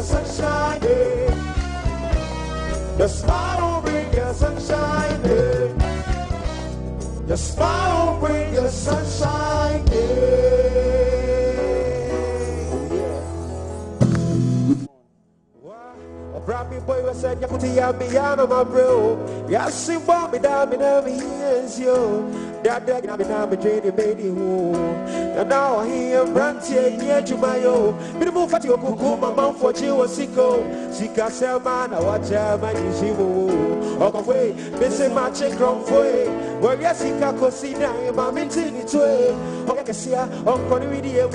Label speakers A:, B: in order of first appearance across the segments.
A: sunshine. Your smile will bring your sunshine. Your smile will bring your sunshine. Brappy boy was said, you put the yummy on my bro. You see, Bobby, damn it, yes, yo. That day, I'm a Jady baby. And now I hear Branty near to my own. But move at your cuckoo, my mouth for you was sicko. She can sell man, I watch her, my Jimu. Or away, missing my chick from way. Well, yes, he can't consider him, I'm in it to it. I can see her on Convidia.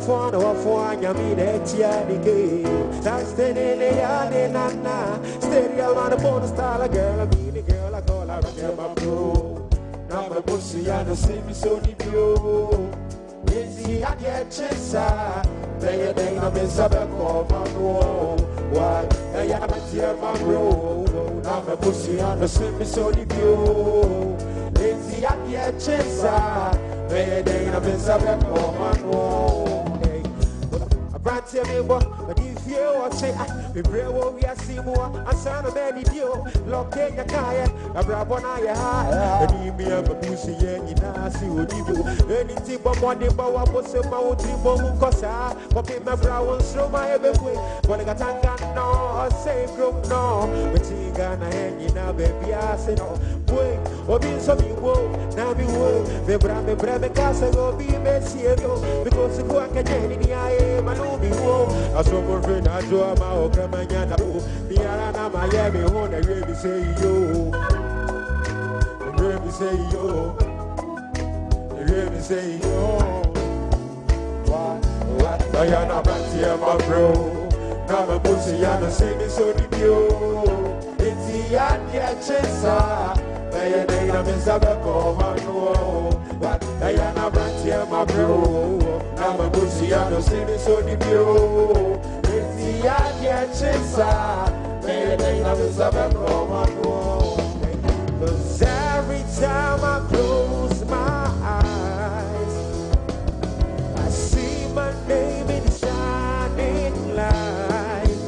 A: For no for I mean it, Yanni. That's the name, Nana. Stereo on a bonus style, girl. I mean, a girl I call her a my bro. Now my pussy and the same so deep you. Is he at your chest? They don't miss a back of my bro. Why? I am a dear my bro. Now my pussy and the same so deep you. Is he at your chest? They don't miss a back of my bro. Branty me what if you want say we pray we are see more and sound of many deal lock in your car a brabona ya and me have a pussy in nasi odibo anything but money but what was a mouth tribo cosa copy my brown throw my every way but I got no safe group no but you gonna hang in a baby I say no boy or being some you will now be woe the brame casa go be messy because you go can in the eye my I saw my friend, I draw my Okamana. The Arana Miami, who I really say yo. I really say yo. I really say yo. What? I am not here, my bro. Now my pussy, I'm saying so did you. It's the Adia Chesa. I am in Sabako, but I am not here, my bro. I'm a pussy, I'm so deep. It's the idea, Chesa. They have a Sabbath. Cause every time I close my eyes, I see my name in the shining light.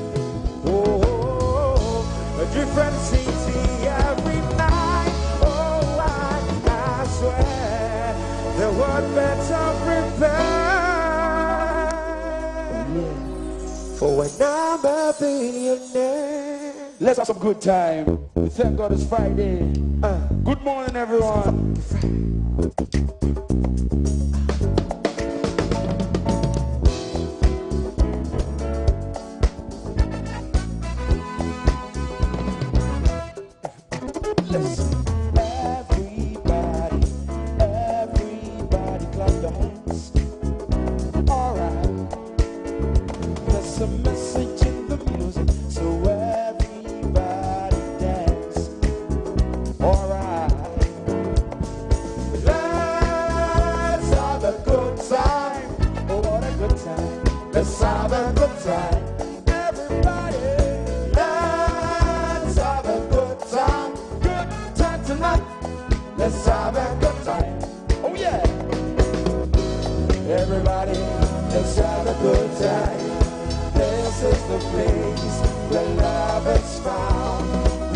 A: Oh, a different city every night. Oh, I swear the world better prepare. For when I'm a billionaire.
B: Let's have some good time. We thank God it's Friday. Good morning, everyone.
A: Everybody clap your hands. All right. There's a message in the music, so everybody dance. All right. Let's have a good time. Oh, what a good time. Let's have a good time. Everybody, let's have a good time. Good time tonight. Let's have a good time. Oh, yeah. Everybody, let's have a good time. This is the place where love is found.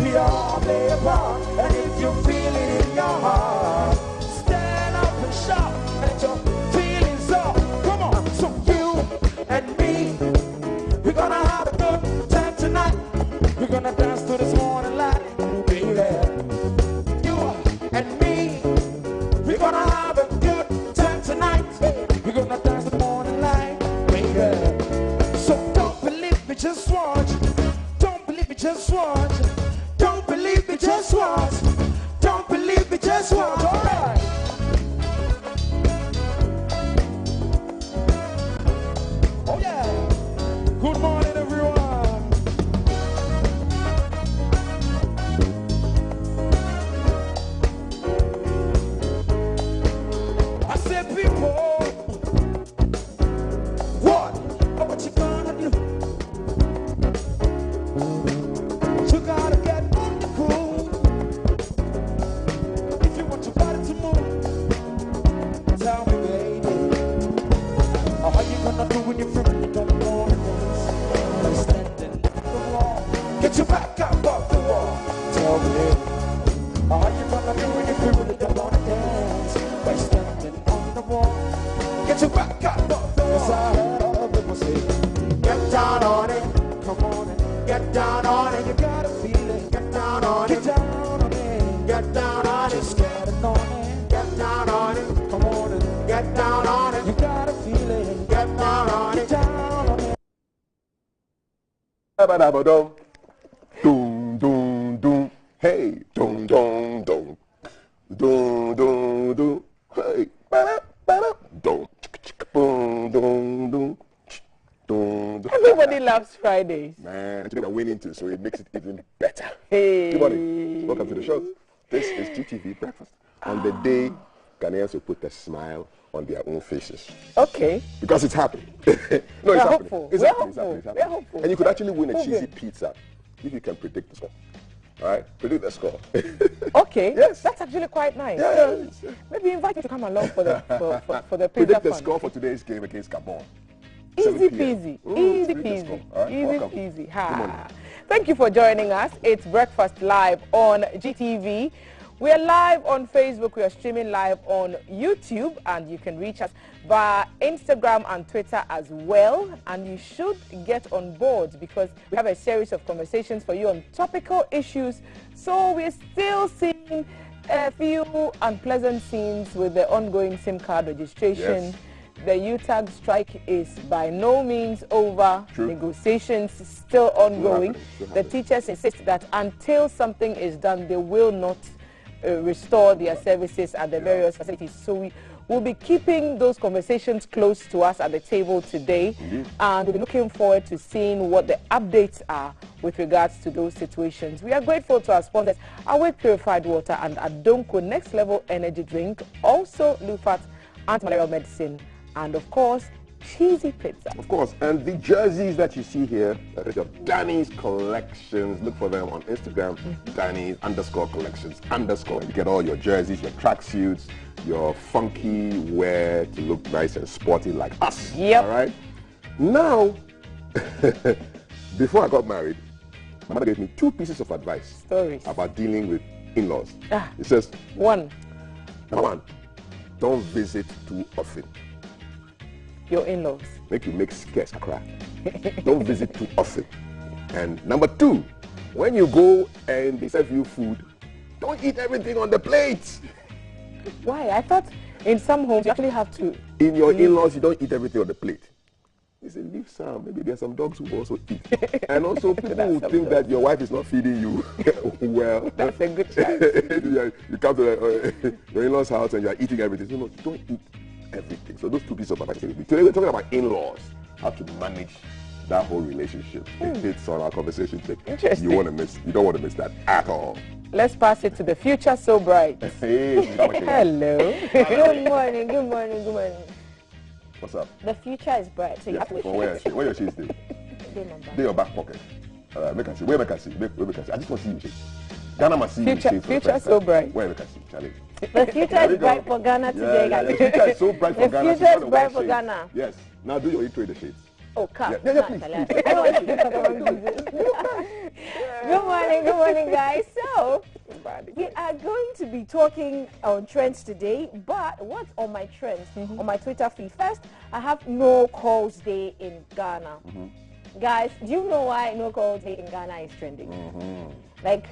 A: We all play a part, and if you feel it in your heart, stand up and shout, and your feelings up. Come on, so you and me, we're gonna have a good time tonight. We're gonna dance to this morning light, baby. You and me, we're gonna have a good time tonight. We're gonna dance to the morning light, baby. Just watch. Don't believe me, just watch. Don't believe me, just watch. Don't believe me, just watch. All right. Oh yeah. Good morning, everyone. I said, people, what? Oh, what you gonna do? You gotta get on the groove. If you want your body to move, tell me, baby, how you gonna do when your friend don't want to dance?
C: Ba-da-ba-dum. Dum, dum, dum. Hey, dum, dum, dum. Dum, dum, dum. Hey, ba-da, dum. Boom, dum, dum. Dum, dum.
D: Everybody loves Fridays.
C: Man, today we're winning too, so it makes it even better.
D: Hey.
C: Good morning. Welcome to the show. This is GTV Breakfast. On the day, Ghanaians will put a smile on their own faces.
D: Okay.
C: Because it's happening. No, it's
D: We're
C: happening.
D: hopeful.
C: It's
D: We're
C: happening.
D: hopeful.
C: It's happening.
D: We're hopeful.
C: And you could actually win a cheesy pizza if you can predict the score. All right? Predict the score.
D: Okay.
C: Yes.
D: That's actually quite nice.
C: Yeah.
D: Maybe invite you to come along for the for the pizza
C: Predict the
D: fun.
C: score for today's game against Gabon.
D: Easy
C: 7 p.m.
D: peasy.
C: Ooh,
D: Easy
C: predict the
D: peasy.
C: score. All right?
D: Easy
C: Welcome.
D: peasy.
C: Good
D: Ha.
C: morning.
D: Thank you for joining us. It's Breakfast Live on GTV. We are live on Facebook. We are streaming live on YouTube, and you can reach us via Instagram and Twitter as well. And you should get on board because we have a series of conversations for you on topical issues. So we're still seeing a few unpleasant scenes with the ongoing SIM card registration.
C: Yes.
D: The UTAG strike is by no means over.
C: True.
D: Negotiations still ongoing.
C: Still
D: The
C: happening.
D: teachers insist that until something is done, they will not restore their services at the various facilities. So we will be keeping those conversations close to us at the table today. And we'll be looking forward to seeing what the updates are with regards to those situations. We are grateful to our sponsors, Awake Purified Water and Adonko Next Level Energy Drink, also Lufat Anti-Malarial Medicine, and of course, cheesy pizza.
C: Of course, and the jerseys that you see here, that is your Danny's Collections. Look for them on Instagram, Danny's _collections _ You get all your jerseys, your tracksuits, your funky wear to look nice and sporty like us.
D: Yep.
C: All right? Now, before I got married, my mother gave me 2 pieces of advice
D: Stories.
C: about dealing with in-laws.
D: Ah.
C: It says,
D: One,
C: number 1, don't visit too often.
D: your in-laws.
C: Make you make scarce cry. Don't visit too often. And number 2, when you go and they serve you food, don't eat everything on the plate.
D: Why? I thought in some homes you actually have to.
C: In your in-laws, you don't eat everything on the plate. He said, leave some. Maybe there's some dogs who also eat. And also people who think that your wife is not feeding you well.
D: That's a good chance.
C: You come to your in-laws' house and you're eating everything. So no, don't eat everything. So those 2 pieces of advice. Today we're talking about in-laws, how to manage that whole relationship. It's on our conversation tip.
D: Interesting.
C: You don't want to miss that at all.
D: Let's pass it to the future so bright.
C: Hey,
D: Hello.
E: Good morning, good morning, good morning.
C: what's up?
E: The future is bright, so you have to
C: Where your shades stay? They your back pocket. Make I see. Where make I see? Where make I see? I just want to see you shades. Ghana must see you shades. for the
D: Future
C: first
D: so
C: time.
D: bright.
C: Where make I see? Charlie.
E: The future
C: There we
E: is bright
C: go.
E: for Ghana today,
C: Yeah,
E: guys.
C: the future is so bright for
E: The
C: Ghana.
E: future
C: she's
E: is
C: gonna
E: bright
C: wear
E: for
C: shades.
E: Ghana.
C: Yes. Now do your intro in the shades.
E: Oh, come.
C: Yeah, please.
E: Good morning, guys. So, we are going to be talking on trends today, but what's on my trends? On my Twitter feed. First, I have No Calls Day in Ghana. Guys, do you know why No Calls Day in Ghana is trending? Like,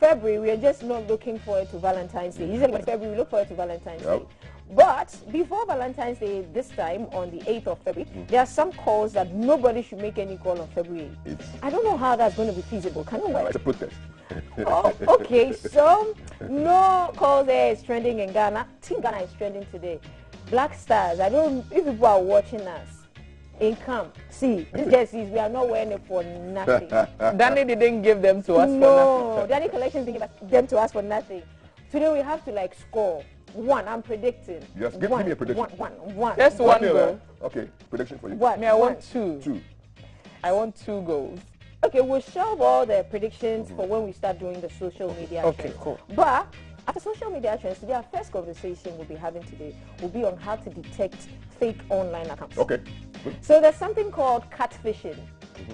E: February, we are just not looking forward to Valentine's Day. Usually in February, we look forward to Valentine's Day. But before Valentine's Day this time, on the 8th of February, there are some calls that nobody should make any call on February 8th. I don't know how that's going to be feasible. Can you wait?
C: It's a protest.
E: Oh, okay, so No Calls Day is trending in Ghana. Team Ghana is trending today. Black Stars, I don't if people are watching us. Income. See, these jerseys, we are not wearing it for nothing.
D: Danny didn't give them to us for
E: No, Danny Collections didn't give them to us for nothing. Today we have to like score. 1, I'm predicting.
C: Yes, give me a prediction.
E: One.
D: Just one
C: Okay,
D: goal.
C: okay, prediction for you.
E: What?
D: Me, I want 2.
C: 2.
D: I want 2 goals.
E: Okay, we'll shelve all the predictions for when we start doing the social media
D: Okay,
E: trends.
D: cool.
E: But after social media trends, today our first conversation we'll be having today will be on how to detect fake online accounts.
C: Okay. Good.
E: So there's something called catfishing.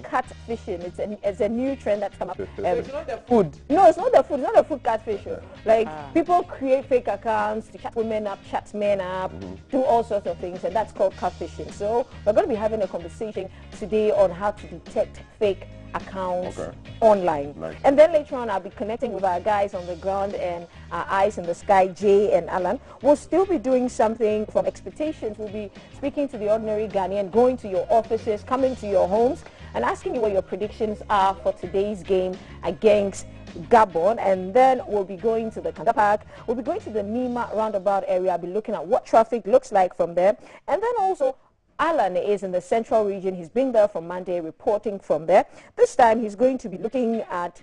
E: Catfishing, it's a new trend that's come up.
D: It's not the food.
E: No, it's not the food. It's not the food catfishing. Like people create fake accounts to chat women up, chat men up, do all sorts of things, and that's called catfishing. So we're going to be having a conversation today on how to detect fake accounts online.
C: Nice.
E: And then later on, I'll be connecting with our guys on the ground and our eyes in the sky, Jay and Alan. We'll still be doing something from expectations. We'll be speaking to the ordinary Ghanaian, going to your offices, coming to your homes, and asking you what your predictions are for today's game against Gabon. And then we'll be going to the Kanga Park. We'll be going to the Nima roundabout area. I'll be looking at what traffic looks like from there. And then also, Alan is in the central region. He's been there from Monday, reporting from there. This time he's going to be looking at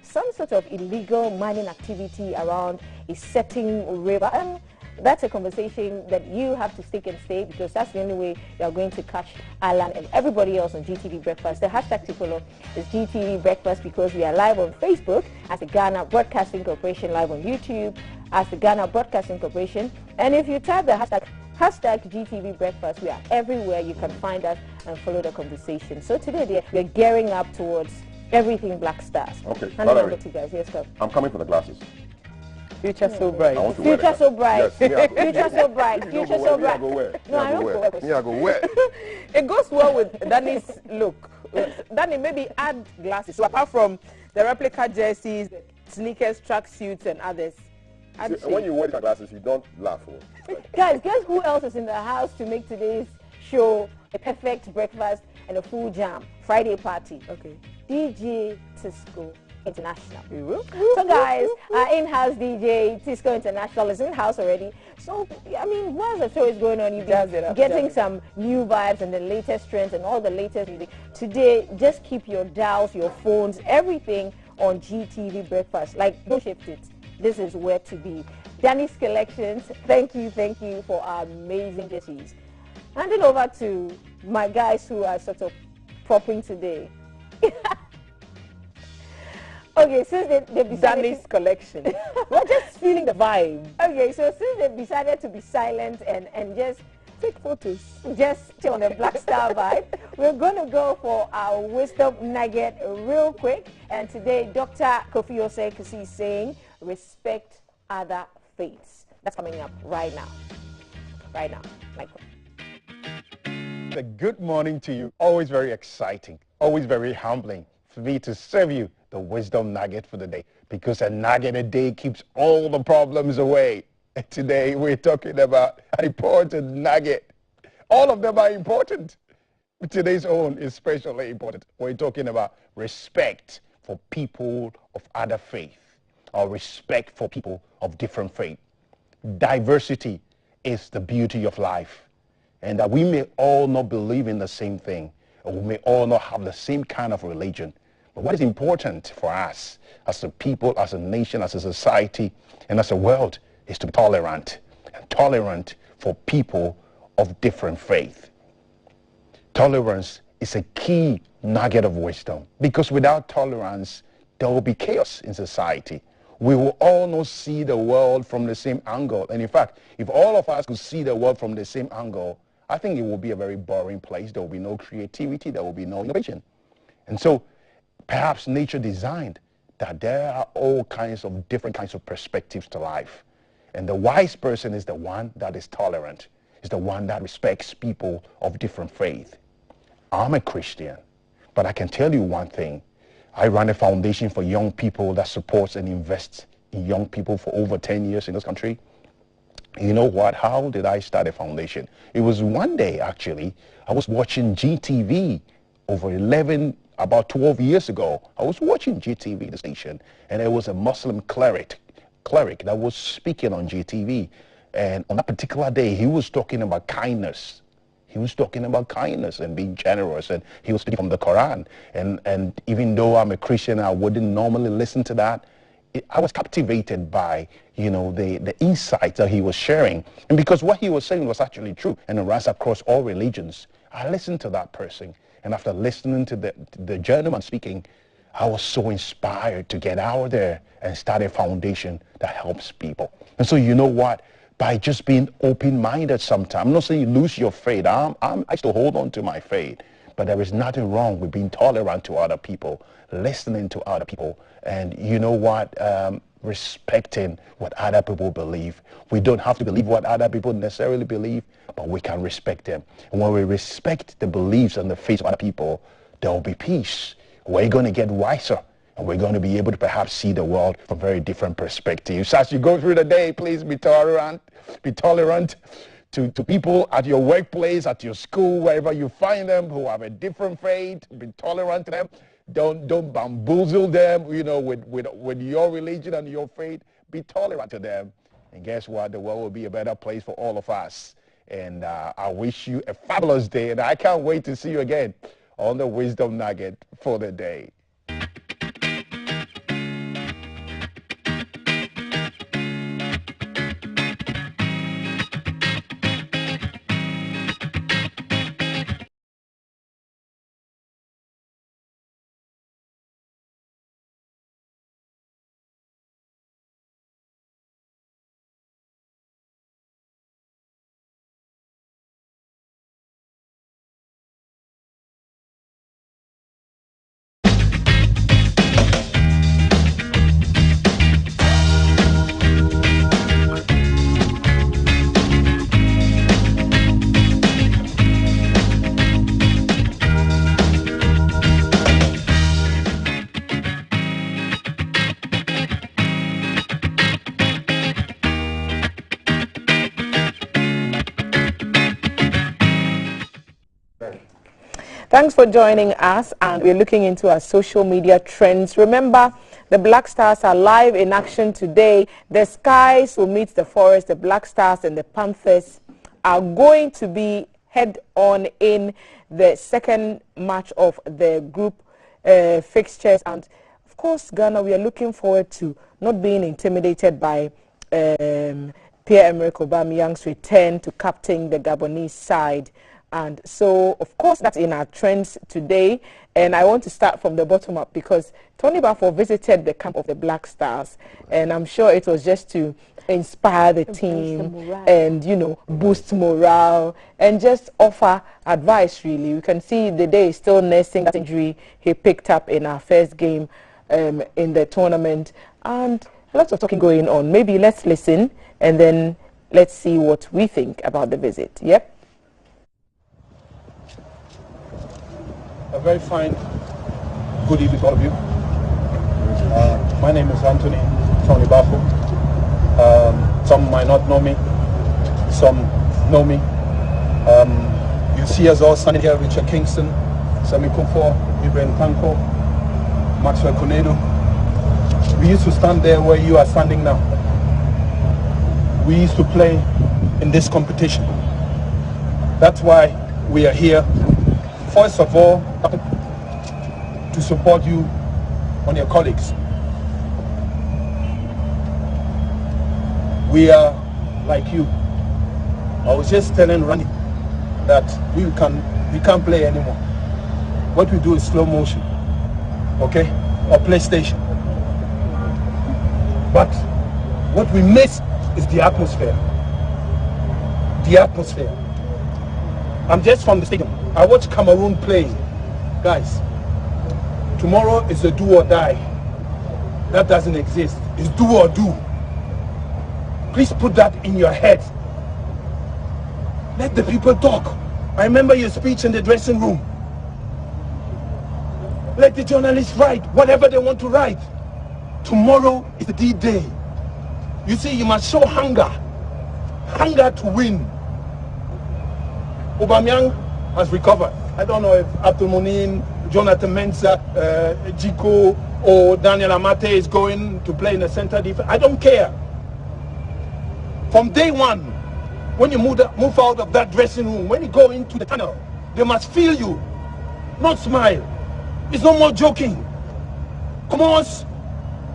E: some sort of illegal mining activity around a certain river. That's a conversation that you have to stick and stay, because that's the only way you're going to catch Alan and everybody else on GTV Breakfast. The hashtag to follow is GTV Breakfast, because we are live on Facebook as the Ghana Broadcasting Corporation, live on YouTube as the Ghana Broadcasting Corporation. And if you type the hashtag GTV Breakfast, we are everywhere. You can find us and follow the conversation. So today we're gearing up towards everything Black Stars.
C: Okay,
E: hand it over to you guys. Yes, go.
C: I'm coming for the glasses.
D: Future so bright.
E: Future so bright.
C: Yes,
E: future so bright. Future so bright.
C: No, I don't go where. I go where.
D: It goes well with Danny's look. Danny, maybe add glasses. So apart from the replica jerseys, sneakers, tracksuits, and others.
C: See, when you wear the glasses, you don't laugh.
E: Guys, guess who else is in the house to make today's show a perfect breakfast and a full jam? Friday party.
D: Okay.
E: DJ Tisco International. So guys, our in-house DJ Tisco International is in-house already. So, I mean, while the show is going on, you'll be getting some new vibes and the latest trends and all the latest music. Today, just keep your dials, your phones, everything on GTV Breakfast. Like, don't shift it. This is where to be. Danny's Collections, thank you for our amazing jerseys. Handing over to my guys who are sort of propping today. Okay, since they decided...
D: Danny's Collection. We're just feeling the vibe.
E: Okay, so since they've decided to be silent and just
D: take photos,
E: just chill on the Black Star vibe, we're going to go for our wisdom nugget real quick. And today, Dr. Kofi Osei is saying, respect other faiths. That's coming up right now. Right now. Michael.
F: A good morning to you. Always very exciting. Always very humbling for me to serve you the wisdom nugget for the day, because a nugget a day keeps all the problems away. And today we're talking about an important nugget. All of them are important. Today's own is especially important. We're talking about respect for people of other faith, or respect for people of different faith. Diversity is the beauty of life, and that we may all not believe in the same thing, or we may all not have the same kind of religion. But what is important for us as a people, as a nation, as a society, and as a world is to be tolerant, and tolerant for people of different faith. Tolerance is a key nugget of wisdom, because without tolerance, there will be chaos in society. We will all not see the world from the same angle. And in fact, if all of us could see the world from the same angle, I think it will be a very boring place. There will be no creativity. There will be no innovation. And so perhaps nature designed that there are all kinds of different kinds of perspectives to life. And the wise person is the one that is tolerant, is the one that respects people of different faith. I'm a Christian, but I can tell you one thing. I run a foundation for young people that supports and invests in young people for over 10 years in this country. You know what? How did I start a foundation? It was one day, actually. I was watching GTV about 12 years ago. I was watching GTV, the station, and there was a Muslim cleric that was speaking on GTV. And on that particular day, he was talking about kindness. He was talking about kindness and being generous, and he was speaking from the Quran. And even though I'm a Christian, I wouldn't normally listen to that. I was captivated by, the insights that he was sharing. And because what he was saying was actually true, and it runs across all religions, I listened to that person. And after listening to the gentleman speaking, I was so inspired to get out there and start a foundation that helps people. And so you know what? By just being open-minded sometimes, I'm not saying you lose your faith. I still hold on to my faith. But there is nothing wrong with being tolerant to other people, listening to other people, and you know what? Respecting what other people believe. We don't have to believe what other people necessarily believe, but we can respect them. And when we respect the beliefs and the faith of other people, there will be peace. We're going to get wiser, and we're going to be able to perhaps see the world from very different perspectives. As you go through the day, please be tolerant to people at your workplace, at your school, wherever you find them who have a different faith. Be tolerant to them. Don't bamboozle them, you know, with your religion and your faith. Be tolerant to them. And guess what? The world will be a better place for all of us. And I wish you a fabulous day. And I can't wait to see you again on the Wisdom Nugget for the day. Thanks for joining us, and we're looking into our social media trends. Remember, the Black Stars are live in action today. The Skies will meet the Forest. The Black Stars and the Panthers are going to be head-on in the second match of the group fixtures. And, of course, Ghana, we are looking forward to not being intimidated by Pierre-Emerick Aubameyang's return to captain the Gabonese side. And so, of course, that's in our trends today. And I want to start from the bottom up because Tony Bafo visited the camp of the Black Stars. And I'm sure it was just to inspire the team and, you know, boost morale and just offer advice, really. You can see the day is still nursing that injury he picked up in our first game in the tournament. And lots of talking going on. Maybe let's listen and then let's see what we think about the visit. Yep.
G: A very fine good evening to all of you. My name is Tony Bafo. Some might not know me, some know me. You see us all standing here, Richard Kingston, Sami Kufo, Ibrahim Tanko, Maxwell Konedo. We used to stand there where you are standing now. We used to play in this competition. That's why we are here. First of all, to support you on your colleagues. We are like you. I was just telling Randy that we can't play anymore. What we do is slow motion, okay, or PlayStation. But what we miss is the atmosphere. The atmosphere. I'm just from the stadium. I watch Cameroon play. Guys, tomorrow is a do or die. That doesn't exist. It's do or do. Please put that in your head. Let the people talk. I remember your speech in the dressing room. Let the journalists write whatever they want to write. Tomorrow is the D-Day. You see, you must show hunger. Hunger to win. Aubameyang has recovered. I don't know if Abdul Munin, Jonathan Mensah, Jiko or Daniel Amate is going to play in the center defense. I don't care. From day one, when you move out of that dressing room, when you go into the tunnel, they must feel you, not smile. It's no more joking. Come on,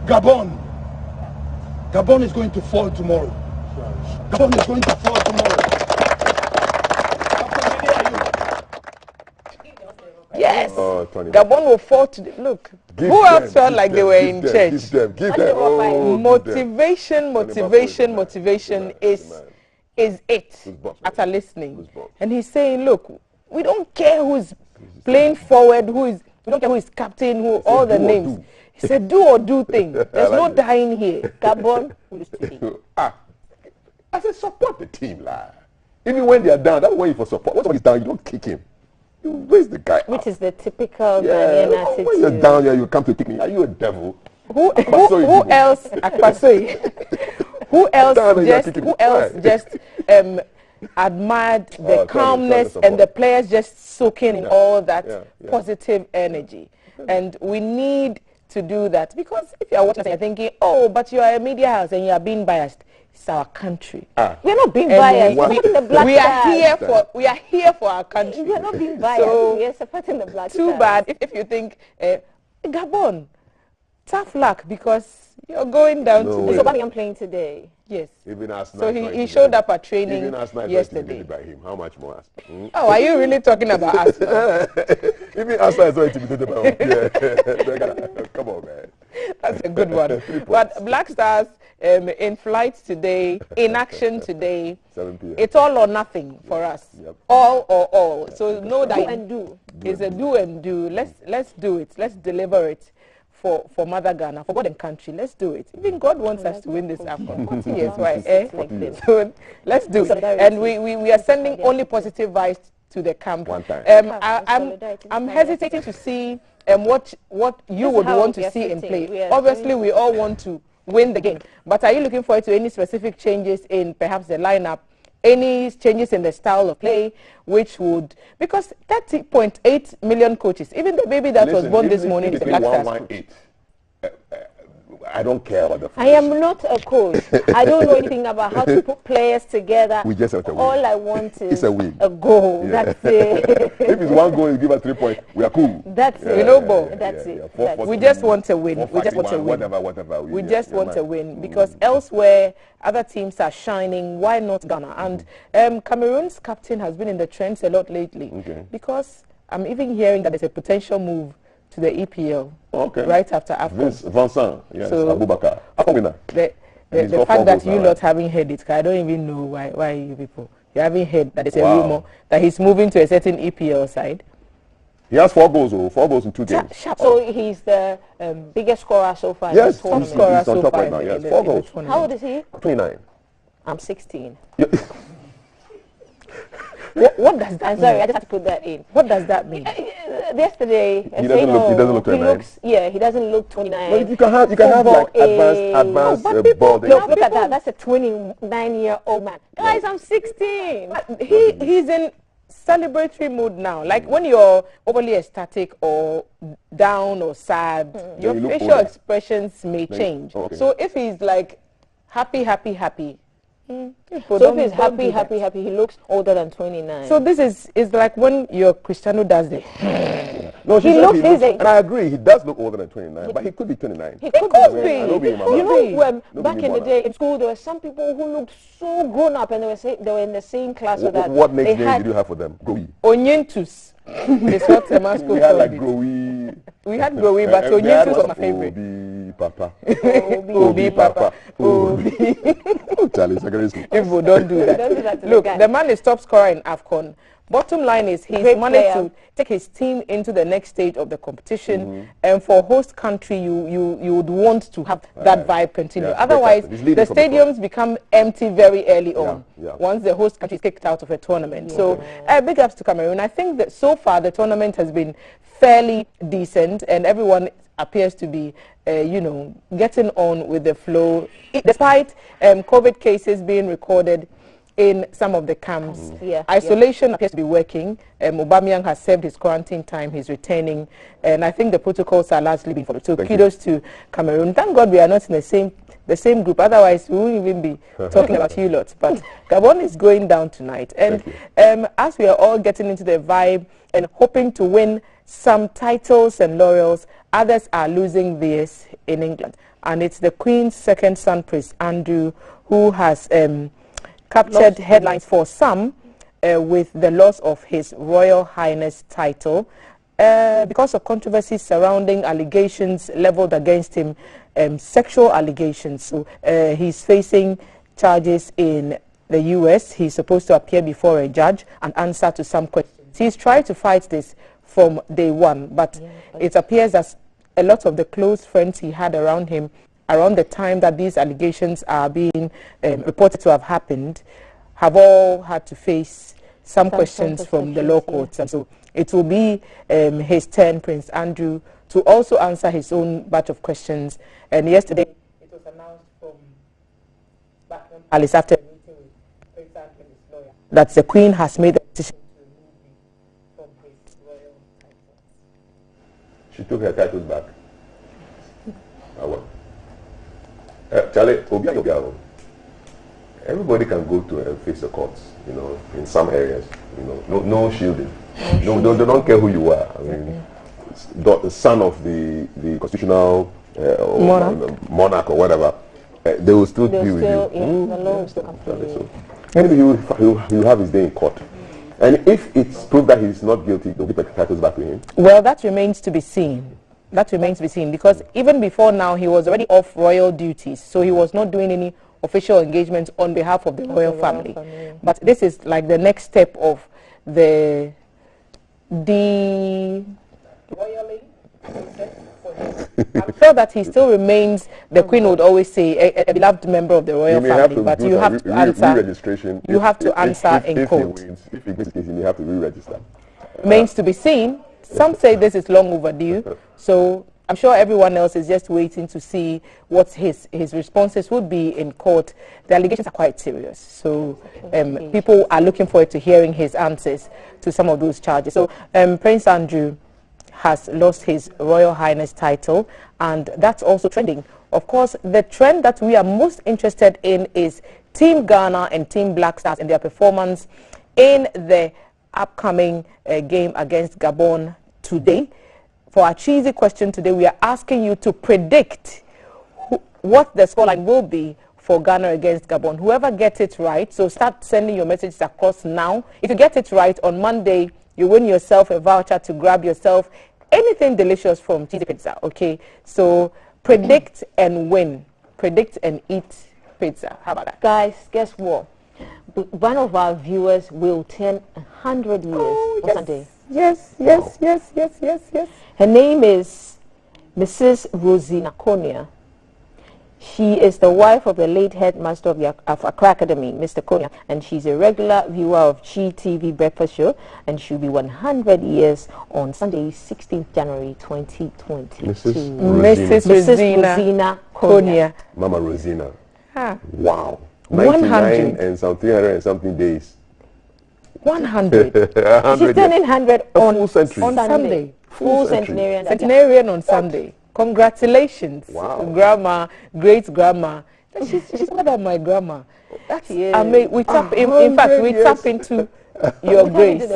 G: Gabon. Gabon is going to fall tomorrow. Gabon is going to fall tomorrow.
D: Yes, Gabon will fall today. Look, who else felt like they were in church?
C: Give them. Oh,
D: Motivation is it after listening. And he's saying, look, we don't care who's playing forward, we don't care who is captain, who all the names. He said, do or do thing. There's no dying here. Gabon will stay.
C: I said, support the team, lad. Even when they are down, that's why you for support. Once somebody's down, you don't kick him. You raise the guy
E: Which
C: up.
E: is the typical Ghanaian attitude.
C: When you're down here, you come to kick me. Are you a devil?
D: Who else? Akpasoi. Who else just admired the calmness and the players just soaking in all that positive energy. And we need to do that, because if you are watching and you're thinking, oh, but you are a media house and you are being biased, it's our country.
E: We're not being biased. We're supporting the black
D: we are here for our country.
E: We're not being biased. So we're supporting the black
D: Too bad if you think, Gabon, tough luck, because you're going down to...
E: Is Aubameyang playing today?
D: Yes.
C: Even
D: so he showed up at training yesterday.
C: By him. How much more?
D: Oh, are you really talking about us?
C: Even Arsenal is not intimidated by him. Yeah. Come on, man.
D: That's a good one. But Black Stars in flight today, in action today.
C: 7 p.m.
D: It's all or nothing for us.
C: Yep.
D: All or all. So know that
E: do and do.
D: It's a do and do. Let's do it. Let's deliver it. For Mother Ghana, for God and country, let's do it. Even God wants us to win this AFCON. 40 years, why? So let's do it. And we are sending only positive vibes to the camp.
C: One time.
D: I'm hesitating to see what you would want to see in play. Obviously, we all want to win the game. But are you looking forward to any specific changes in perhaps the lineup? Any changes in the style of play, which would, because 30.8 million coaches, even the baby that was born this morning is a Black Stars coach.
C: I don't care about the
E: I am not a coach. I don't know anything about how to put players together.
C: We just have to win.
E: All I want is
C: a win.
E: A goal.
C: Yeah.
E: That's it.
C: If it's one goal, you give us 3 points. We are cool.
E: That's it.
D: You know, Bo.
E: That's it.
D: We just want to win. We just want to win.
C: Whatever.
D: We just want to win, because elsewhere other teams are shining. Why not Ghana? And Cameroon's captain has been in the trends a lot lately, because I'm even hearing that there's a potential move to the EPL right after AFCON.
C: Vincent, yes,
D: so,
C: Abubakar.
D: The fact that you not having heard it, I don't even know why you people, you haven't heard that there's a rumor that he's moving to a certain EPL side.
C: He has 4 goals in 2 games.
E: So he's the biggest scorer so far.
C: Yes,
D: top
C: he's
D: scorer
C: on
D: so
C: top
D: far
C: right now. Yes, 4 goals.
E: How old is he?
C: 29.
E: I'm 16.
D: What does that
E: I'm sorry, I just have to put that in.
D: What does that mean?
E: Yesterday,
C: he doesn't look 29.
E: He doesn't look 29.
C: Well, you can have like advanced ball.
E: Look at that. That's a 29-year-old man. Guys, I'm 16.
D: He's in celebratory mood now. Like when you're overly ecstatic or down or sad, your facial expressions may change. So if he's like happy,
E: so if he's happy, he looks older than 29.
D: So this is like when your Cristiano does it.
C: No, he looks his age. And I agree, he does look older than 29, but he could be 29.
E: He could be.
C: You
E: know, back in the day in school, there were some people who looked so grown up, and they were in the same class with that.
C: What next name did you have for them? Growy.
D: Onyentus. It's what the man
C: We had like Growy.
D: We had Growy, but Onyentus was my favorite.
C: Obi Papa. Charlie, secondary school.
D: People don't do that. Look, the man is top scorer in AFCON. Bottom line is he's managed to take his team into the next stage of the competition, and for host country, you would want to have that vibe continue. Otherwise, the stadiums become empty very early on once the host country is kicked out of a tournament. So, big ups to Cameroon. I think that so far the tournament has been fairly decent, and everyone appears to be, getting on with the flow, despite COVID cases being recorded in some of the camps. Isolation appears to be working. Aubameyang has served his quarantine time. He's returning. And I think the protocols are largely being followed. So kudos to Cameroon. Thank God we are not in the same group. Otherwise, we wouldn't even be talking about you lots. But Gabon is going down tonight. And as we are all getting into the vibe and hoping to win some titles and laurels, others are losing theirs in England. And it's the Queen's second son, Prince Andrew, who has captured headlines for some with the loss of his Royal Highness title because of controversies surrounding allegations leveled against him, sexual allegations. So he's facing charges in the US. He's supposed to appear before a judge and answer to some questions. He's tried to fight this from day one, but it appears as a lot of the close friends he had around him around the time that these allegations are being reported to have happened, have all had to face some questions from the law courts. And so it will be his turn, Prince Andrew, to also answer his own batch of questions. And yesterday, it was announced from Buckingham Palace after a meeting with Prince Andrew and his lawyer that the Queen has made the decision.
C: She took her titles back. Charlie, everybody can go to and face the courts, in some areas, no shielding. No, they don't care who you are. I mean, the son of the constitutional monarch or whatever, they will still be with you.
E: The law will still come for you.
C: Maybe he will have his day in court. And if it's proved that he's not guilty, they'll give the titles back to him.
D: Well, that remains to be seen. That remains to be seen, because even before now, he was already off royal duties, so he was not doing any official engagements on behalf of the royal family. But this is like the next step of the royally process for him. I'm sure that he still remains, the Queen would always say, a beloved member of the royal family, but you have to answer. You have to answer in court.
C: If he gets his case, he may have to re-register.
D: Remains to be seen. Some say this is long overdue, so I'm sure everyone else is just waiting to see what his responses would be in court. The allegations are quite serious, so people are looking forward to hearing his answers to some of those charges. So Prince Andrew has lost his Royal Highness title, and that's also trending. Of course, the trend that we are most interested in is Team Ghana and Team Black Stars and their performance in the upcoming game against Gabon today. For our cheesy question today, we are asking you to predict what the scoreline will be for Ghana against Gabon. Whoever gets it right, so start sending your messages across now. If you get it right, on Monday, you win yourself a voucher to grab yourself anything delicious from Cheesy Pizza, okay? So predict and win. Predict and eat pizza. How about that?
E: Guys, guess what? One of our viewers will turn 100 years on Sunday.
D: Yes.
E: Her name is Mrs. Rosina Konya. She is the wife of the late headmaster of the Accra Academy, Mr. Konya, and she's a regular viewer of GTV Breakfast Show, and she'll be 100 years on Sunday, 16th January 2022.
C: Mrs.
E: Rosina Konya.
C: Mama Rosina.
D: Ah.
C: Wow.
D: 100
C: 99 and some 300 and something days.
D: 100.
E: She's turning 100 on
D: Sunday.
E: Full centenarian.
D: Centenarian on Sunday. Congratulations, Grandma, great grandma. She's older than my grandma. I mean, we tap in fact, we tap into your grace.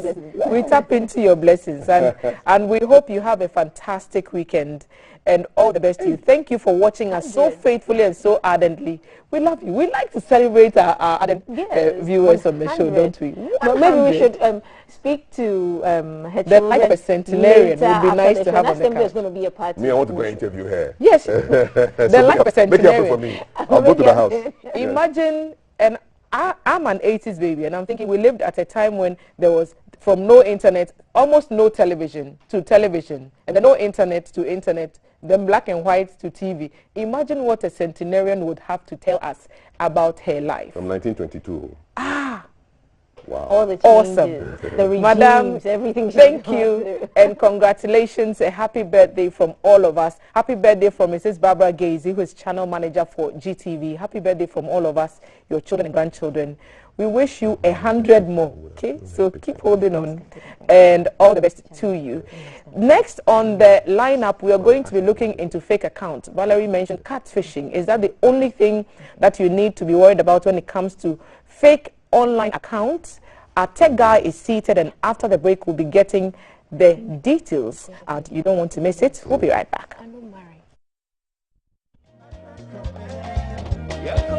D: We tap into your blessings, and we hope you have a fantastic weekend and all the best to you. Thank you for watching us so faithfully and so ardently. We love you. We like to celebrate our ardent viewers on the show, don't we?
E: Maybe we should speak to her
D: the life of a centenarian. Would be nice to have on the card.
E: There's going to be a party.
C: Me, I want to go and interview her.
D: Yes, the life of a centenarian.
C: Make it for me. I'll go to the house.
D: Imagine, and I'm an 80s baby, and I'm thinking we lived at a time when there was, from no internet, almost no television to television, and then no internet to internet, then black and white to TV. Imagine what a centenarian would have to tell us about her life.
C: From 1922. Wow.
E: All the changes,
D: awesome.
E: The regimes,
D: Madam,
E: everything.
D: Thank you, and congratulations. A happy birthday from all of us. Happy birthday from Mrs. Barbara Gazy, who is channel manager for GTV. Happy birthday from all of us, your children and grandchildren. We wish you 100 more, okay? So keep holding on, and all the best to you. Next on the lineup, we are going to be looking into fake accounts. Valerie mentioned catfishing. Is that the only thing that you need to be worried about when it comes to fake online accounts? Our tech guy is seated, and after the break, we'll be getting the details. And you don't want to miss it. We'll be right back.
A: Yeah.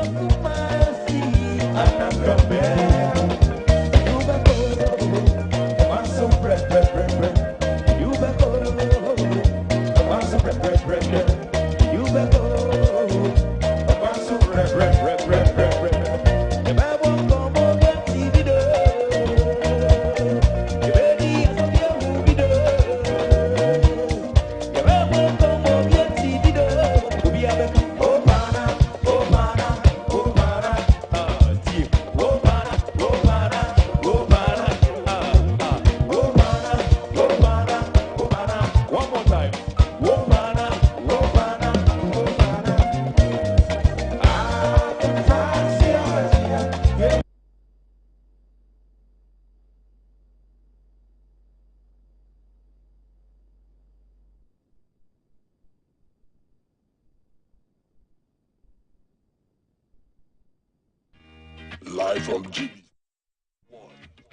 H: Live from GB.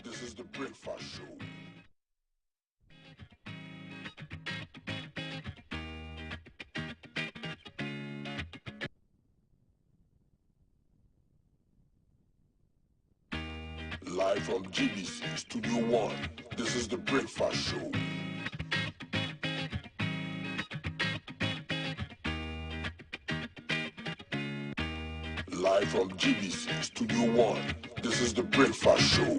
H: This is the Breakfast Show. Live from GBC Studio 1. This is the Breakfast Show. Live from GBC Studio 1. This is the Breakfast Show.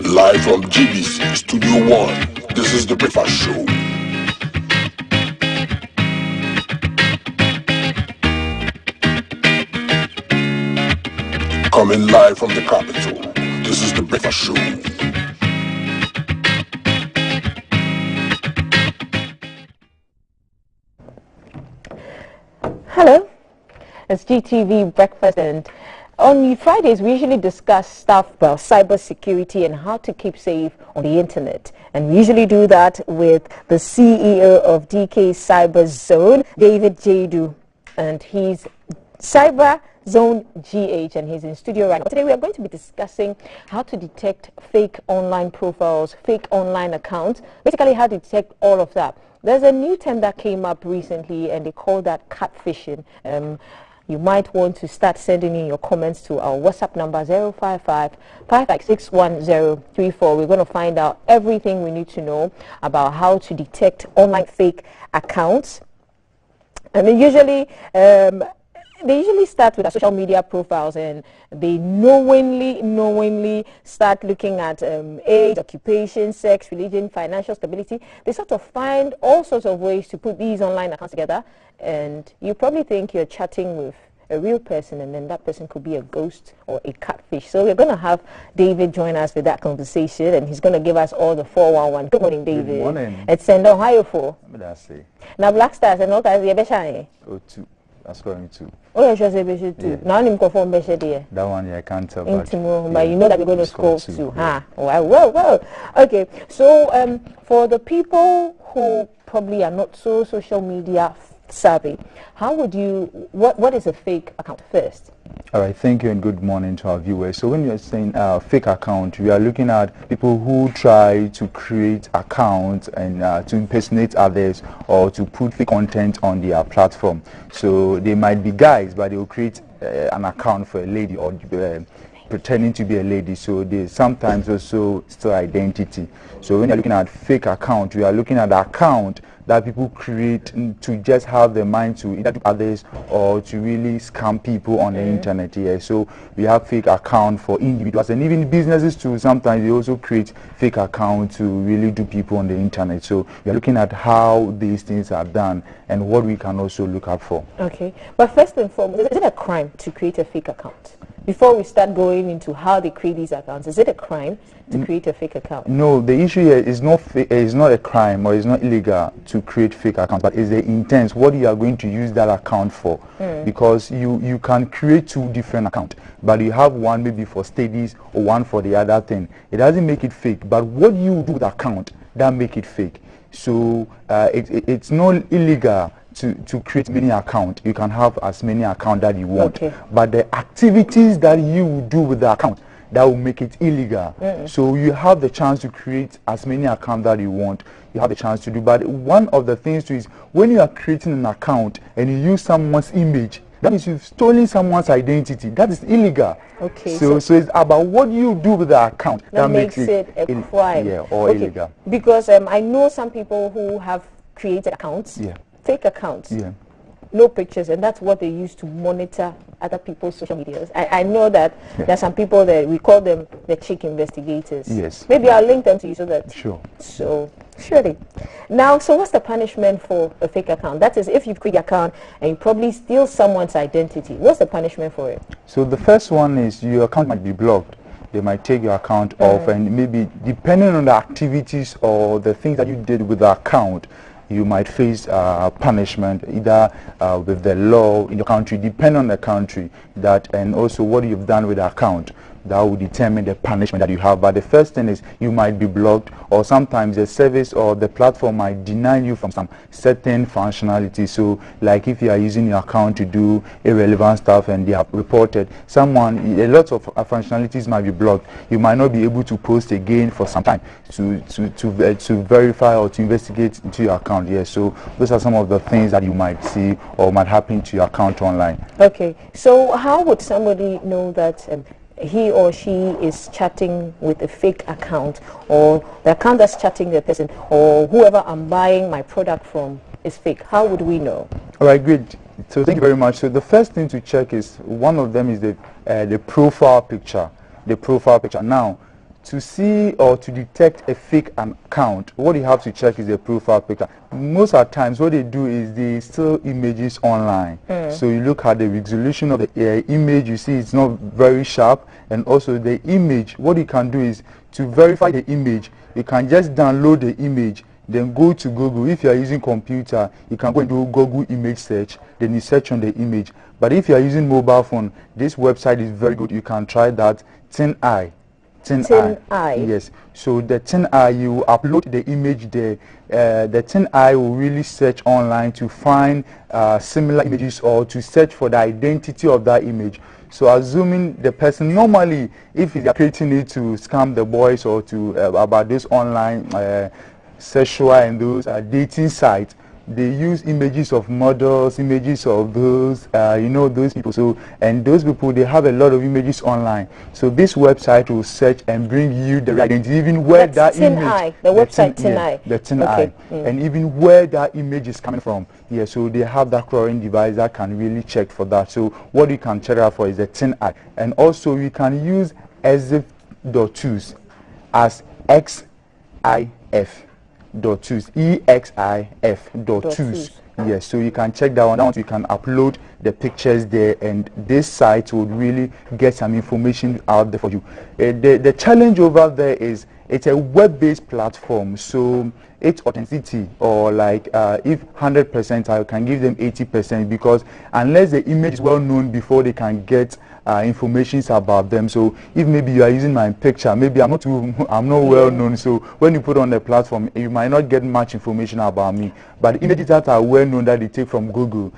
H: Live from GBC Studio 1. This is the Breakfast Show. Coming live from the capital. This is the Breakfast Show.
D: Hello, it's GTV Breakfast, and on Fridays we usually discuss stuff about cybersecurity and how to keep safe on the internet. And we usually do that with the CEO of DK Cyber Zone, David Jadu, and he's Cyber Zone GH, and he's in studio right now. Today we are going to be discussing how to detect fake online profiles, fake online accounts, basically how to detect all of that. There's a new term that came up recently, and they call that catfishing. You might want to start sending in your comments to our WhatsApp number 055-556-1034. We're going to find out everything we need to know about how to detect online fake accounts. I mean, they usually start with our social media profiles, and they knowingly start looking at age, occupation, sex, religion, financial stability. They sort of find all sorts of ways to put these online accounts together, and you probably think you're chatting with a real person, and then that person could be a ghost or a catfish. So we're going to have David join us with that conversation, and he's going to give us all the 411. Good morning, David.
I: Good morning.
D: It's Sendo. How are you for?
I: Now,
D: Black Stars and all guys,
I: oh, two. That's going to.
D: Oh, yeah, sure, say too. Now I'm conform there.
I: That one, yeah, I can't tell.
D: But you know that we're going to score too. Yeah. Well. Okay. So, for the people who probably are not so social media savvy, how would you? What is a fake account first?
I: All right, thank you and good morning to our viewers. So when you're saying fake account, we are looking at people who try to create accounts and to impersonate others or to put fake content on their platform. So they might be guys, but they will create an account for a lady or pretending to be a lady. So they sometimes also steal identity. So when you're looking at fake account, we are looking at the account that people create to just have the mind to either do others or to really scam people on the internet. Yeah. So we have fake account for individuals, and even businesses too. Sometimes they also create fake account to really do people on the internet. So we are looking at how these things are done and what we can also look out for. Okay,
D: but first and foremost, is it a crime to create a fake account? Before we start going into how they create these accounts, is it a crime to create a fake account?
I: No, the issue here is not a crime or it's not illegal to create fake accounts, but it's the intent, what you are going to use that account for. Because you can create two different accounts, but you have one maybe for studies or one for the other thing. It doesn't make it fake, but what you do with the account that make it fake. So it's not illegal to create many accounts. You can have as many accounts that you want, but the activities that you do with the account that will make it illegal. So you have the chance to create as many accounts that you want. You have the chance to do, but one of the things too is when you are creating an account and you use someone's image, that means you've stolen someone's identity. That is illegal. Okay. So it's about what you do with the account
D: that makes it a crime.
I: Yeah, or illegal.
D: Because I know some people who have created accounts. Yeah. Fake accounts, no pictures, and that's what they use to monitor other people's social medias. I know that there are some people that we call them the chick investigators.
I: Yes.
D: Maybe I'll link them to you so that.
I: Sure.
D: So, surely. Now, so what's the punishment for a fake account? That is, if you create an account and you probably steal someone's identity, what's the punishment for it?
I: So the first one is your account might be blocked. They might take your account off, and maybe depending on the activities or the things that you did with the account, you might face punishment either with the law in your country, depending on the country, that and also what you've done with the account. that will determine the punishment that you have. But the first thing is you might be blocked, or sometimes the service or the platform might deny you from some certain functionality. So like if you are using your account to do irrelevant stuff and they have reported someone, a lot of functionalities might be blocked. You might not be able to post again for some time to verify or to investigate into your account. Yes, so those are some of the things that you might see or might happen to your account online.
E: Okay, so how would somebody know that he or she is chatting with a fake account, or the account that's chatting the person, or whoever I'm buying my product from is fake? How would we know?
I: All right, great. So thank you very much. So the first thing to check is, one of them is the profile picture. The profile picture. Now, to see or to detect a fake account, what you have to check is the profile picture. Most of the times what they do is they steal images online. So you look at the resolution of the image, you see it's not very sharp, and also the image, what you can do is to verify the image, you can just download the image, then go to Google. If you are using computer, you can go and do Google image search, then you search on the image. But if you are using mobile phone, this website is very good. You can try that. TinEye. Yes. So the TinEye, you upload the image there. The TinEye will really search online to find similar images, or to search for the identity of that image. So assuming the person, normally if they are creating it to scam the boys or to about this online sexual and those dating sites, they use images of models, images of those, those people. So, and those people, they have a lot of images online. So this website will search and bring you the identity, even where that image,
E: the website TinEye,
I: the TinEye, and even where that image is coming from. Yeah, so they have that crawling device that can really check for that. So what you can check out for is the TinEye, and also you can use exif.tools as XIF. .tools, EXIF.tools. Yes, so you can check that one out. You can upload the pictures there, and this site would really get some information out there for you. The challenge over there is it's a web-based platform, so its authenticity, or like if 100%, I can give them 80%, because unless the image is well known before they can get information about them. So if maybe you are using my picture, maybe I'm not well known, so when you put on the platform, you might not get much information about me. But images that are well known, that they take from Google,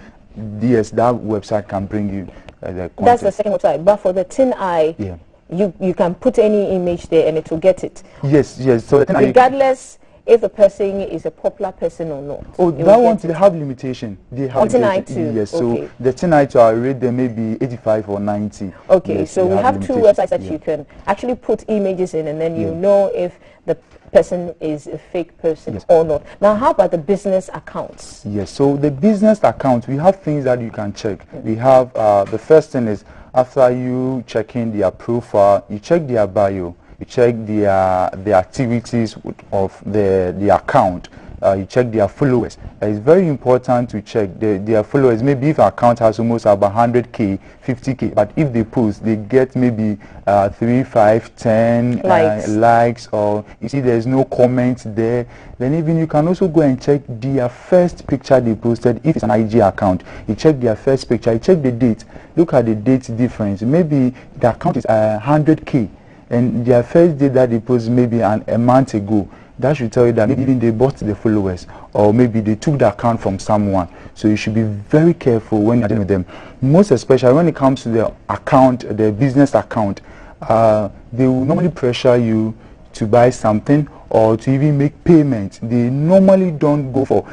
I: yes, that website can bring you the content.
E: That's the second website. But for the TinEye, you can put any image there and it will get it.
I: Yes. So
E: regardless if the person is a popular person or not.
I: Oh, that one, they have limitation. They have
E: TinEye too.
I: Yes, so the TinEye too, I rate them maybe 85 or 90.
E: Okay,
I: yes,
E: so we have two websites that you can actually put images in, and then you know if the person is a fake person or not. Now, how about the business accounts?
I: Yes, so the business accounts, we have things that you can check. We have, the first thing is, after you checking their profile, you check their bio. You check the activities of the account. You check their followers. It's very important to check their followers. Maybe if an account has almost about 100k, 50k, but if they post, they get maybe 3, 5, 10 likes, or you see there's no comments there, then even you can also go and check their first picture they posted. If it's an IG account, you check their first picture, you check the date, look at the date difference. Maybe the account is 100k, and their first date that they posted maybe a month ago. That should tell you that maybe even they bought the followers, or maybe they took the account from someone. So you should be very careful when you're dealing with them. Most especially when it comes to the account, the business account, they will normally pressure you to buy something or to even make payments. They normally don't go for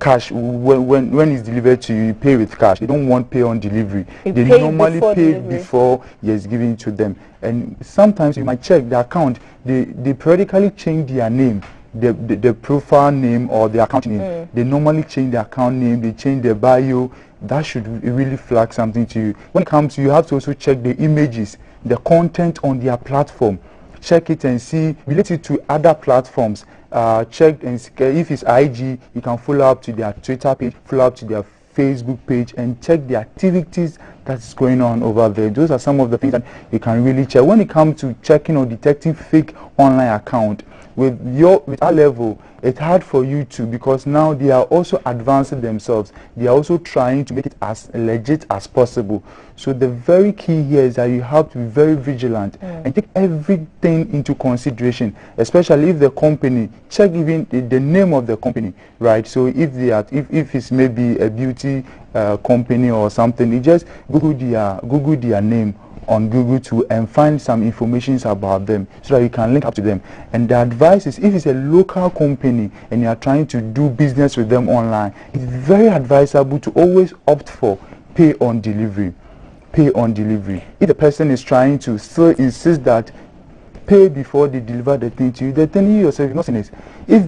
I: cash. When it's delivered to you, you pay with cash. They don't want pay on delivery. They normally pay before it's given to them. And sometimes you might check the account. They periodically change their name, the profile name or the account name. They normally change the account name. They change their bio. That should really flag something to you. When it comes to, you have to also check the images, the content on their platform. Check it and see, relate it to other platforms. Check and see, if it's IG, you can follow up to their Twitter page, follow up to their Facebook page, and check the activities that's going on over there. Those are some of the things that you can really check. When it comes to checking or detecting fake online account, with our level, it's hard for you to, because now they are also advancing themselves. They are also trying to make it as legit as possible. So the very key here is that you have to be very vigilant and take everything into consideration, especially if the company, check even the name of the company, right? So if they are, if it's maybe a beauty company or something, you just Google their name on Google too and find some information about them so that you can link up to them. And the advice is, if it's a local company and you are trying to do business with them online, it's very advisable to always opt for pay on delivery. Pay on delivery. If the person is trying to still insist that pay before they deliver the thing to you, the thing you yourself, you're not seeing it. If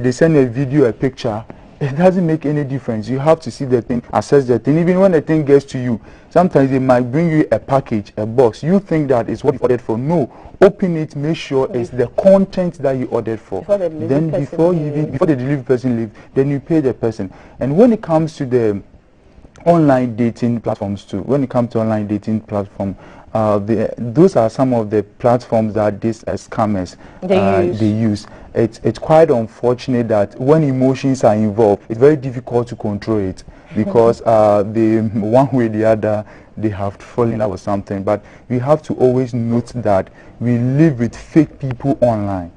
I: they send a video, a picture, it doesn't make any difference. You have to see the thing, assess the thing. Even when the thing gets to you, sometimes they might bring you a package, a box. You think that is what you ordered for. No, open it, make sure it's the content that you ordered for. Before the delivery person leaves, then you pay the person. And when it comes to the online dating platforms too, those are some of the platforms that these scammers they use. It's quite unfortunate that when emotions are involved, it's very difficult to control it, because the one way or the other they have fallen in love with something. But we have to always note that we live with fake people online.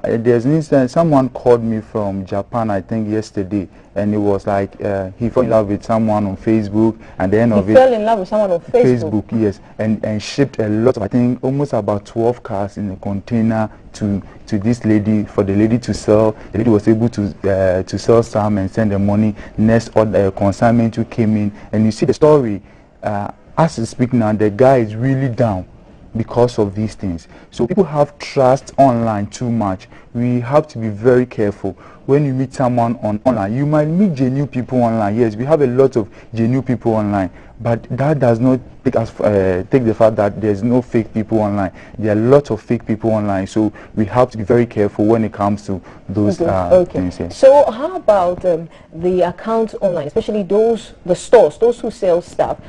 I: There's an instance, someone called me from Japan, I think yesterday, and it was like he fell in love with someone on Facebook, and the end of it,
D: he fell in love with someone on Facebook.
I: Yes, and shipped a lot of, I think almost about 12 cars in a container to this lady, for the lady to sell. The lady was able to sell some and send the money. Next consignment who came in, and you see the story. As we speak now, the guy is really down because of these things. So people have trust online too much. We have to be very careful. When you meet someone online, you might meet genuine people online. Yes, we have a lot of genuine people online, but that does not take the fact that there's no fake people online. There are lots of fake people online, so we have to be very careful when it comes to those things. Yeah.
D: So how about the accounts online, especially the stores, those who sell stuff?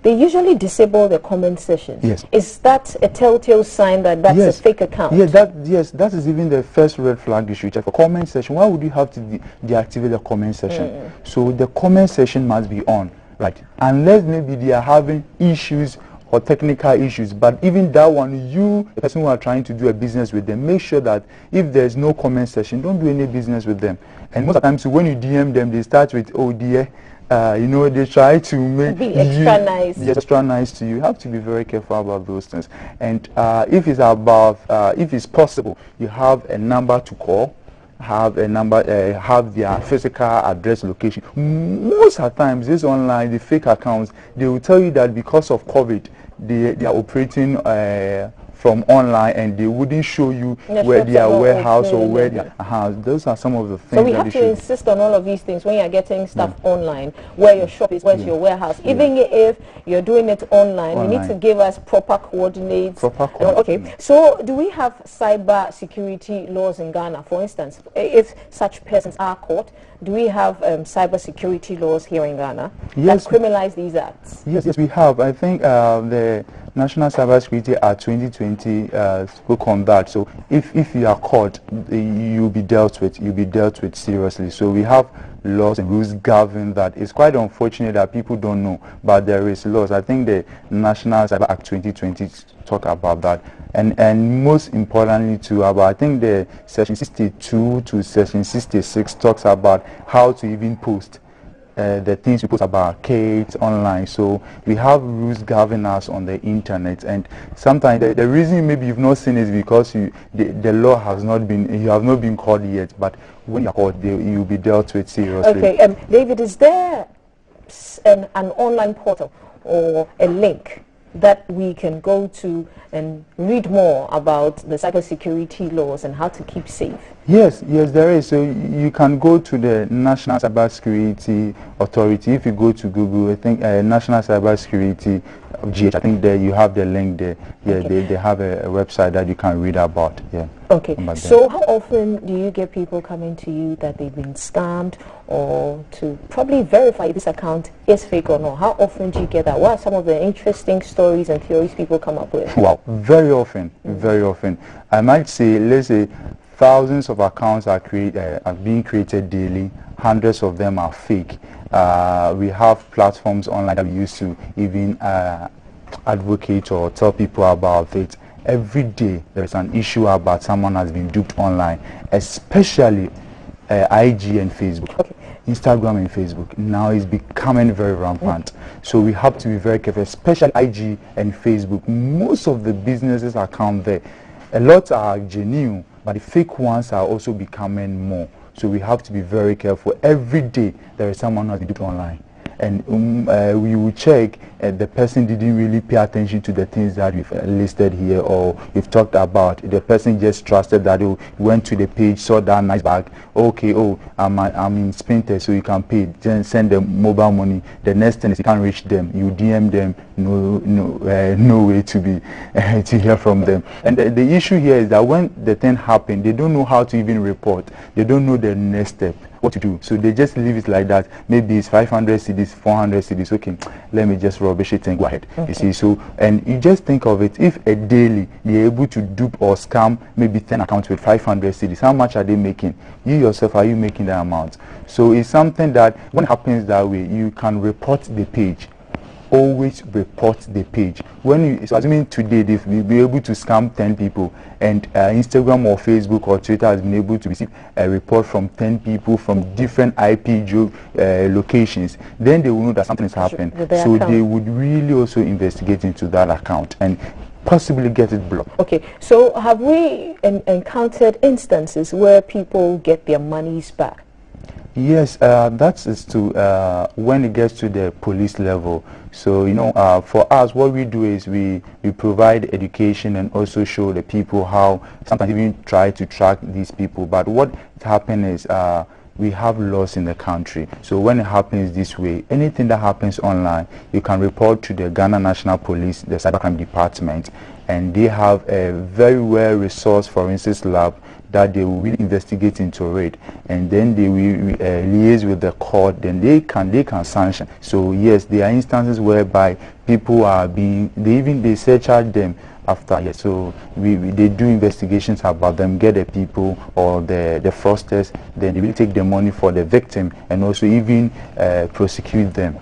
D: They usually disable the comment sessions.
I: Yes.
D: Is that a telltale sign that that's a fake account?
I: Yeah, that is even the first red flag issue. Check for comment section. Why would you have to deactivate the comment section? So the comment section must be on. Right, unless maybe they are having issues or technical issues, but even that one, you, the person who are trying to do a business with them, make sure that if there's no comment section, don't do any business with them. And most of the times when you DM them, they start with, oh dear, they try to
D: be extra nice.
I: Yes, extra nice to you. You have to be very careful about those things. And if it's possible, you have a number to call. Have their physical address, location. Most of the times, this online, the fake accounts, they will tell you that because of COVID, they are operating from online, and they wouldn't show you where their warehouse or where their house. Those are some of the things.
D: So we have to insist on all of these things when you're getting stuff online, where your shop is, where's your warehouse. Even if you're doing it online, you need to give us proper coordinates. Okay. So do we have cyber security laws in Ghana? For instance, if such persons are caught, do we have cyber security laws here in Ghana that criminalize these acts?
I: Yes, we have. I think the National Cyber Security Act 2020 spoke on that. So if you are caught, you'll be dealt with seriously. So we have laws and rules govern that. It's quite unfortunate that people don't know, but there is laws. I think the National Cyber Act 2020 talk about that. And most importantly too, I think the section 62 to section 66 talks about how to even post the things we post about kids online. So we have rules governing us on the internet, and sometimes the reason maybe you've not seen is because the law has not been, you have not been caught yet, but when you're caught, you'll be dealt with seriously.
D: Okay, David, is there an online portal or a link that we can go to and read more about the cybersecurity laws and how to keep safe?
I: Yes, there is. So you can go to the National Cybersecurity Authority. If you go to Google, I think National Cybersecurity GH, I think there you have the link there. Yeah, they have a website that you can read about. Yeah.
D: Okay. So how often do you get people coming to you that they've been scammed, or to probably verify if this account is fake or not? How often do you get that? What are some of the interesting stories and theories people come up with?
I: Wow, very often, very often. I might say, let's say thousands of accounts are being created daily. Hundreds of them are fake. We have platforms online that we use to even advocate or tell people about it. Every day there is an issue about someone has been duped online, especially IG and Facebook.
D: Okay.
I: Instagram and Facebook now is becoming very rampant. So we have to be very careful, especially IG and Facebook. Most of the businesses account there, a lot are genuine, but the fake ones are also becoming more. So we have to be very careful. Every day there is someone who has been duped online. And we will check the person didn't really pay attention to the things that we've listed here or we've talked about. The person just trusted that, oh, went to the page, saw that nice bag. Okay, oh, I'm in Spinter, so you can pay. Then send them mobile money. The next thing is you can't reach them. You DM them. No way to be to hear from them. And the issue here is that when the thing happened, they don't know how to even report. They don't know the next step, what to do. So they just leave it like that. Maybe it's 500 cedis, 400 cedis. Okay, let me just rubbish it and go ahead. Okay. You see, so, and you just think of it, if a daily they're able to dupe or scam maybe 10 accounts with 500 cedis, how much are they making? You yourself, are you making that amount? So it's something that when it happens that way, you can report the page. Always report the page. When you, so assuming today they will be able to scam 10 people, and Instagram or Facebook or Twitter has been able to receive a report from 10 people from different IP locations, then they will know that something has happened. So they would really also investigate into that account and possibly get it blocked.
D: Okay, so have we encountered instances where people get their monies back?
I: Yes, that is to when it gets to the police level. So, you know, for us, what we do is we provide education and also show the people how sometimes even try to track these people. But what happens is we have laws in the country. So when it happens this way, anything that happens online, you can report to the Ghana National Police, the Cybercrime Department, and they have a very well-resourced forensics lab that they will really investigate into it, and then they will liaise with the court. Then they can sanction. So yes, there are instances whereby people are being, they surcharge them after. Yes, so they do investigations about them, get the people or the fraudsters. Then they will take the money for the victim and also even prosecute them.